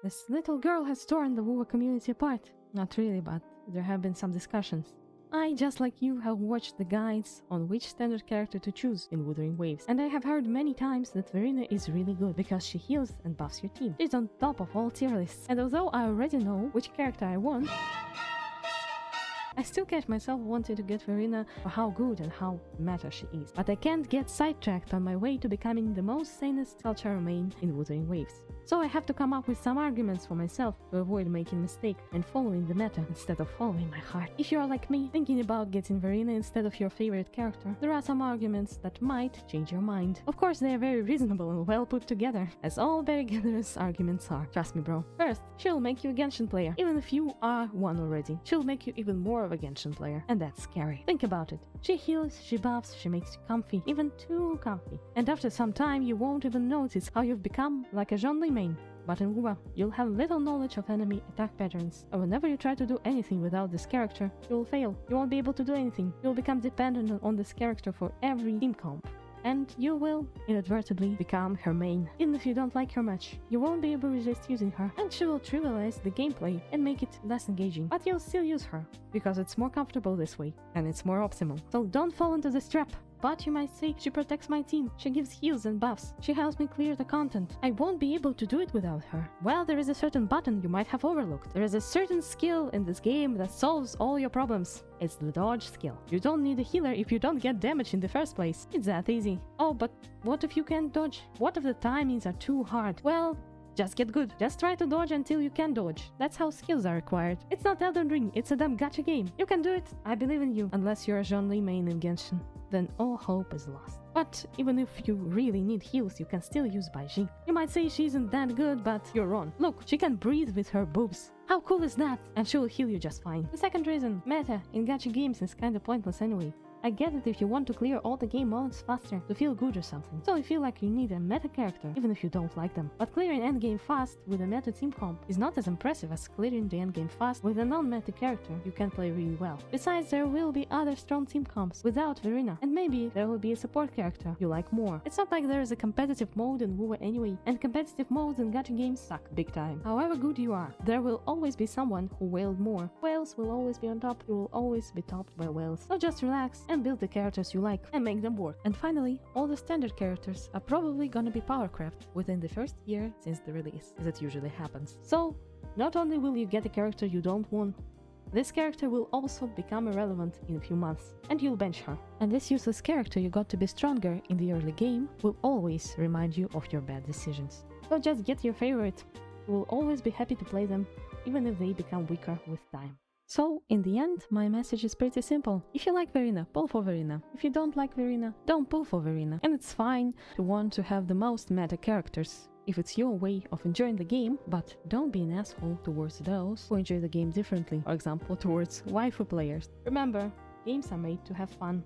This little girl has torn the WoW community apart. Not really, but there have been some discussions. I, just like you, have watched the guides on which standard character to choose in Wuthering Waves, and I have heard many times that Verina is really good because she heals and buffs your team. She's on top of all tier lists, and although I already know which character I want, I still catch myself wanting to get Verina for how good and how meta she is. But I can't get sidetracked on my way to becoming the most sanest culture main in Wuthering Waves. So I have to come up with some arguments for myself to avoid making mistake and following the meta instead of following my heart. If you are like me, thinking about getting Verina instead of your favorite character, there are some arguments that might change your mind. Of course, they are very reasonable and well put together, as all very generous arguments are. Trust me, bro. First, she'll make you a Genshin player, even if you are one already. She'll make you even more of a Genshin player, and that's scary. Think about it. She heals, she buffs, she makes you comfy, even too comfy. And after some time, you won't even notice how you've become like a Zhongli main. But in WoW, you'll have little knowledge of enemy attack patterns, and whenever you try to do anything without this character, you'll fail. You won't be able to do anything. You'll become dependent on this character for every team comp. And you will inadvertently become her main. Even if you don't like her much, you won't be able to resist using her, and she will trivialize the gameplay and make it less engaging. But you'll still use her, because it's more comfortable this way, and it's more optimal. So don't fall into this trap. But you might say, she protects my team, she gives heals and buffs, she helps me clear the content. I won't be able to do it without her. Well, there is a certain button you might have overlooked. There is a certain skill in this game that solves all your problems. It's the dodge skill. You don't need a healer if you don't get damage in the first place. It's that easy. Oh, but what if you can't dodge? What if the timings are too hard? Well, just get good. Just try to dodge until you can dodge. That's how skills are required. It's not Elden Ring, it's a damn gacha game. You can do it. I believe in you. Unless you're a Zhongli main in Genshin, then all hope is lost. But even if you really need heals, you can still use Baiji. You might say she isn't that good, but you're wrong. Look, she can breathe with her boobs. How cool is that? And she will heal you just fine. The second reason, meta in gacha games is kinda pointless anyway. I get it if you want to clear all the game modes faster to feel good or something. So you feel like you need a meta character, even if you don't like them. But clearing endgame fast with a meta team comp is not as impressive as clearing the endgame fast with a non-meta character you can play really well. Besides, there will be other strong team comps without Verina, and maybe there will be a support character you like more. It's not like there is a competitive mode in WoW anyway, and competitive modes in gacha games suck big time. However good you are, there will always be someone who wailed more. Whales will always be on top, you will always be topped by whales. So just relax and build the characters you like and make them work. And finally, all the standard characters are probably gonna be power crept within the first year since the release, as it usually happens. So, not only will you get a character you don't want, this character will also become irrelevant in a few months, and you'll bench her. And this useless character you got to be stronger in the early game will always remind you of your bad decisions. So just get your favorite. You will always be happy to play them, even if they become weaker with time. So, in the end, my message is pretty simple. If you like Verina, pull for Verina. If you don't like Verina, don't pull for Verina. And it's fine to want to have the most meta characters, if it's your way of enjoying the game, but don't be an asshole towards those who enjoy the game differently, for example, towards waifu players. Remember, games are made to have fun.